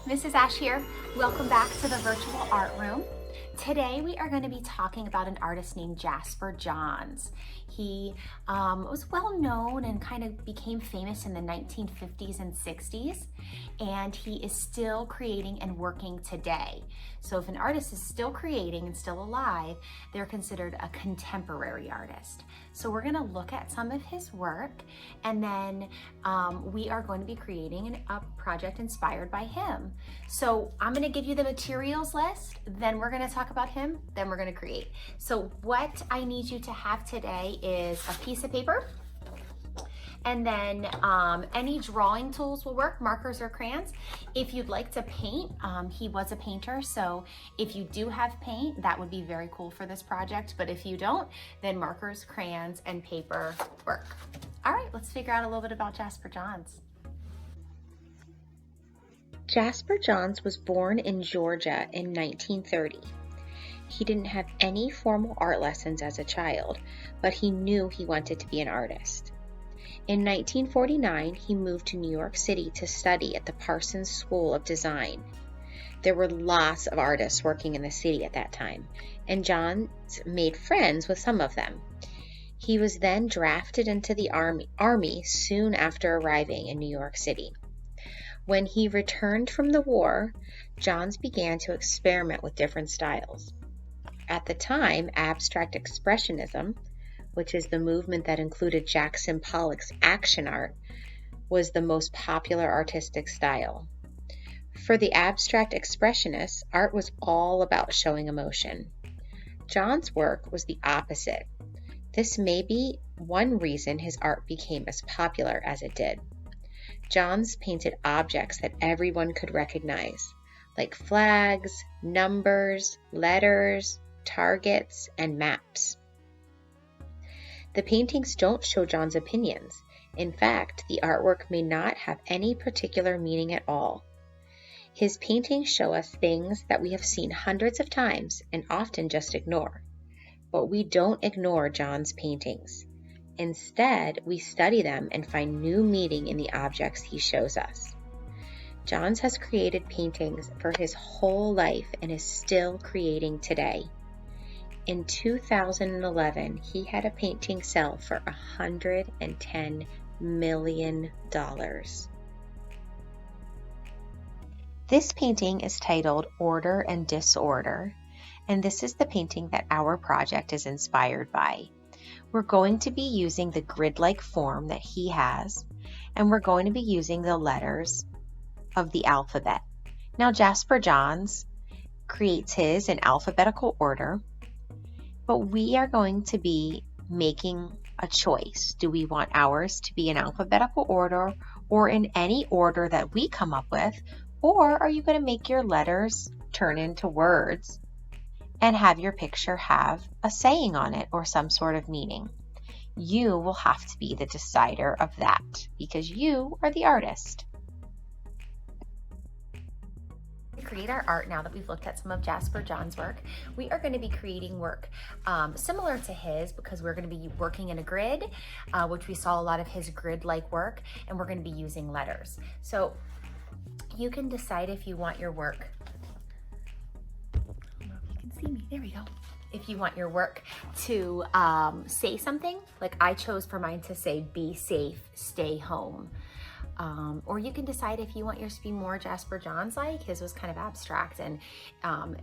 Mrs. Ash here. Welcome back to the virtual art room. Today we are going to be talking about an artist named Jasper Johns. He was well known and kind of became famous in the 1950s and 60s, and he is still creating and working today. So if an artist is still creating and still alive, they're considered a contemporary artist. So we're going to look at some of his work, and then we are going to be creating a project inspired by him. So I'm going to give you the materials list, then we're going to talk about him, then we're going to create. So what I need you to have today is a piece of paper, and then any drawing tools will work, markers or crayons. If you'd like to paint, he was a painter, so if you do have paint, that would be very cool for this project, but if you don't, then markers, crayons, and paper work. All right, let's figure out a little bit about Jasper Johns. Jasper Johns was born in Georgia in 1930. He didn't have any formal art lessons as a child, but he knew he wanted to be an artist. In 1949, he moved to New York City to study at the Parsons School of Design. There were lots of artists working in the city at that time, and Johns made friends with some of them. He was then drafted into the Army soon after arriving in New York City. When he returned from the war, Johns began to experiment with different styles. At the time, abstract expressionism, which is the movement that included Jackson Pollock's action art, was the most popular artistic style. For the abstract expressionists, art was all about showing emotion. Johns' work was the opposite. This may be one reason his art became as popular as it did. Johns painted objects that everyone could recognize, like flags, numbers, letters, targets, and maps. The paintings don't show Johns' opinions. In fact, the artwork may not have any particular meaning at all. His paintings show us things that we have seen hundreds of times and often just ignore. But we don't ignore Johns' paintings. Instead, we study them and find new meaning in the objects he shows us. Johns has created paintings for his whole life and is still creating today. In 2011, he had a painting sell for $110 million. This painting is titled Order and Disorder, and this is the painting that our project is inspired by. We're going to be using the grid-like form that he has, and we're going to be using the letters of the alphabet. Now, Jasper Johns creates his in alphabetical order, but we are going to be making a choice. Do we want ours to be in alphabetical order or in any order that we come up with, or are you going to make your letters turn into words and have your picture have a saying on it or some sort of meaning? You will have to be the decider of that because you are the artist. To create our art, now that we've looked at some of Jasper Johns' work, we are going to be creating work similar to his because we're going to be working in a grid, which we saw a lot of his grid-like work, and we're going to be using letters. So you can decide if you want your work. I don't know if you can see me. There we go. If you want your work to say something, like I chose for mine to say, be safe, stay home. Or you can decide if you want yours to be more Jasper Johns-like. His was kind of abstract and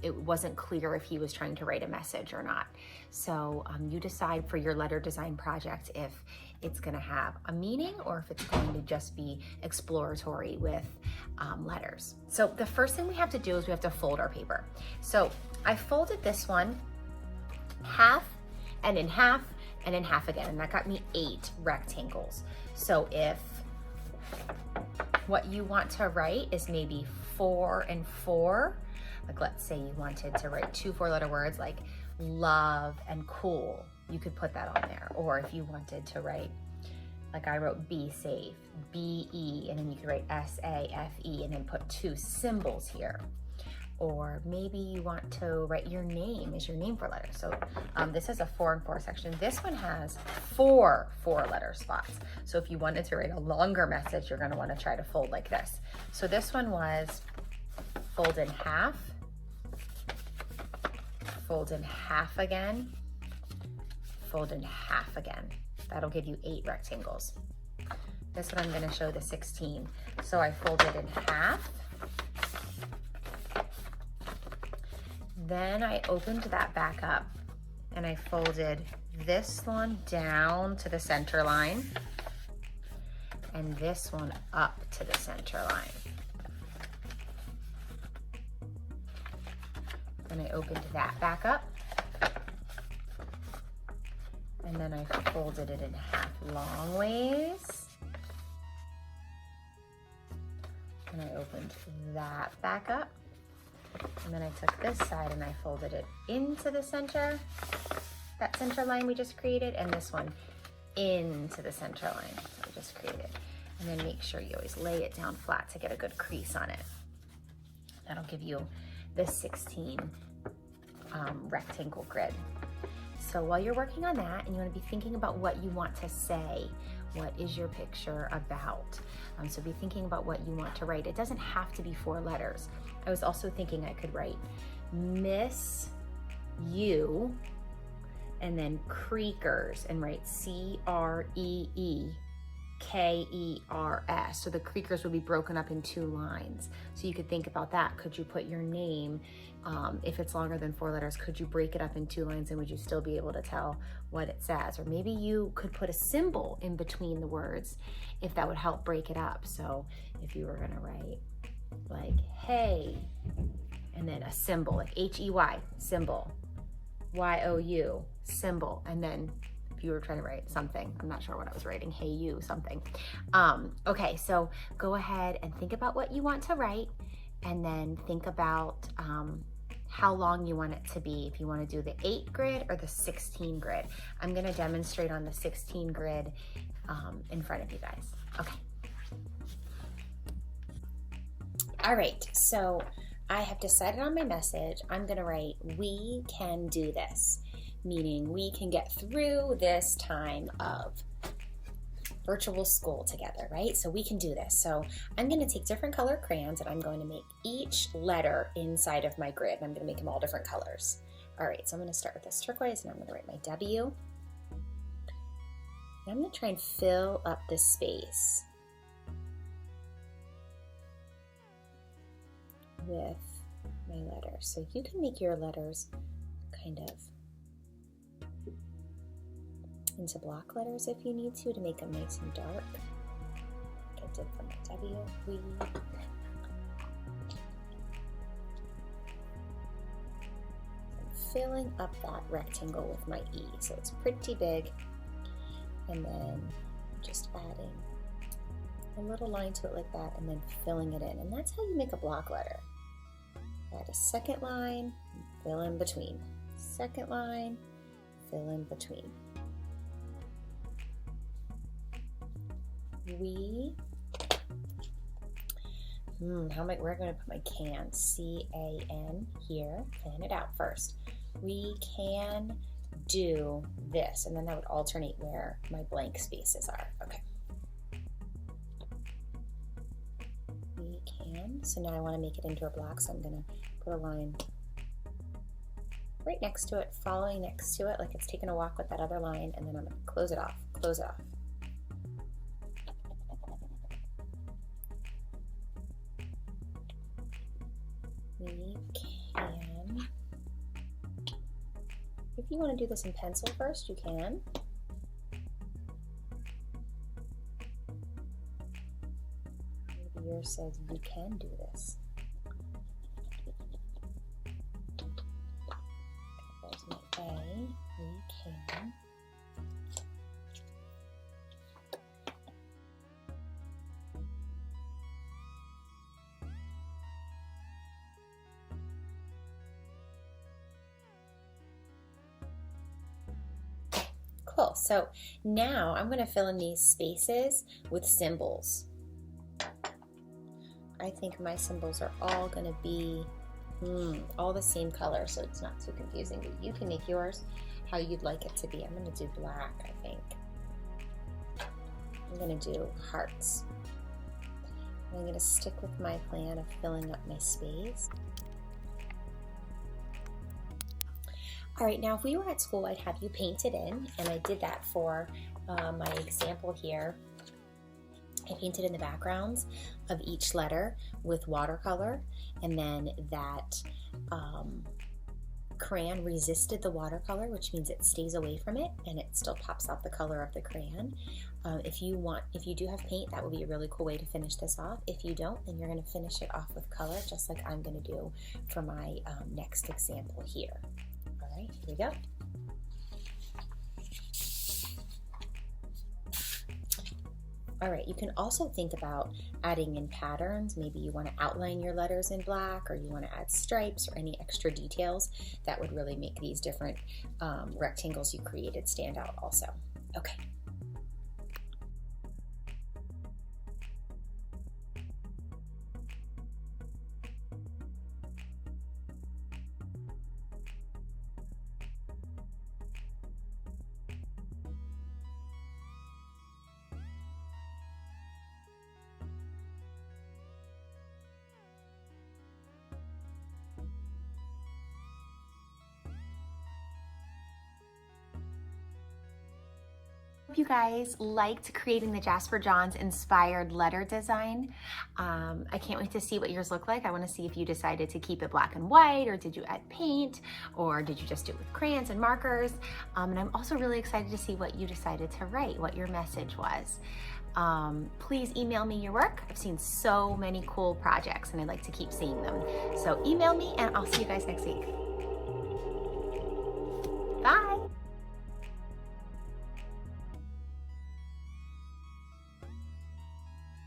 it wasn't clear if he was trying to write a message or not. So you decide for your letter design project if it's gonna have a meaning or if it's going to just be exploratory with letters. So the first thing we have to do is we have to fold our paper. So I folded this one half and in half and in half again, and that got me 8 rectangles. So if what you want to write is maybe 4 and 4, like let's say you wanted to write 2 4-letter words like love and cool, you could put that on there. Or if you wanted to write, like I wrote be safe, B-E, and then you could write S-A-F-E and then put 2 symbols here. Or maybe you want to write your name as your name for letters. So this is a 4 and 4 section. This one has 4 4-letter spots. So if you wanted to write a longer message, you're gonna wanna try to fold like this. So this one was fold in half, fold in half again, fold in half again. That'll give you 8 rectangles. This one I'm going to show the 16. So I folded in half. Then I opened that back up and I folded this one down to the center line and this one up to the center line. Then I opened that back up and then I folded it in half long ways. And I opened that back up. And then I took this side and I folded it into the center, that center line we just created, and this one into the center line that we just created. And then make sure you always lay it down flat to get a good crease on it. That'll give you the 16 rectangle grid. So while you're working on that, and you want to be thinking about what you want to say, what is your picture about? So be thinking about what you want to write. It doesn't have to be 4 letters. I was also thinking I could write Miss You and then Creekers and write Creekers. So the Creekers would be broken up in 2 lines. So you could think about that. Could you put your name, if it's longer than 4 letters, could you break it up in 2 lines and would you still be able to tell what it says? Or maybe you could put a symbol in between the words if that would help break it up. So if you were gonna write like, hey, and then a symbol, like H-E-Y, symbol, Y-O-U, symbol, and then if you were trying to write something, I'm not sure what I was writing, hey you, something. Okay, so go ahead and think about what you want to write and then think about how long you want it to be, if you want to do the 8 grid or the 16 grid. I'm going to demonstrate on the 16 grid in front of you guys. Okay. All right, so I have decided on my message. I'm going to write, we can do this, meaning we can get through this time of virtual school together, right? So we can do this. So I'm going to take different color crayons and I'm going to make each letter inside of my grid. I'm going to make them all different colors. All right, so I'm going to start with this turquoise and I'm going to write my W. And I'm going to try and fill up this space with my letters. So you can make your letters kind of into block letters if you need to make them nice and dark. Like I did for my W. I'm filling up that rectangle with my E, so it's pretty big. And then just adding a little line to it like that and then filling it in. And that's how you make a block letter. Add a second line, fill in between. Second line, fill in between. We're going to put my can, C-A-N here, plan it out first. We can do this, and then that would alternate where my blank spaces are. Okay. We can, so now I want to make it into a block, so I'm going to put a line right next to it, following next to it, like it's taking a walk with that other line, and then I'm going to close it off, close it off. We can, if you want to do this in pencil first, you can. Maybe yours says you can do this. There's my A, we can. Cool, so now I'm going to fill in these spaces with symbols. I think my symbols are all going to be all the same color, so it's not too confusing, but you can make yours how you'd like it to be. I'm going to do black, I think. I'm going to do hearts. I'm going to stick with my plan of filling up my space. All right, now if we were at school, I'd have you paint it in, and I did that for my example here. I painted in the backgrounds of each letter with watercolor, and then that crayon resisted the watercolor, which means it stays away from it and it still pops out the color of the crayon. If you do have paint, that would be a really cool way to finish this off. If you don't, then you're going to finish it off with color, just like I'm going to do for my next example here. All right, here we go. All right, you can also think about adding in patterns. Maybe you want to outline your letters in black, or you want to add stripes or any extra details that would really make these different rectangles you created stand out also. Okay. Hope you guys liked creating the Jasper Johns inspired letter design. I can't wait to see what yours look like. I want to see if you decided to keep it black and white, or did you add paint, or did you just do it with crayons and markers? And I'm also really excited to see what you decided to write, what your message was. Please email me your work. I've seen so many cool projects and I'd like to keep seeing them. So email me and I'll see you guys next week.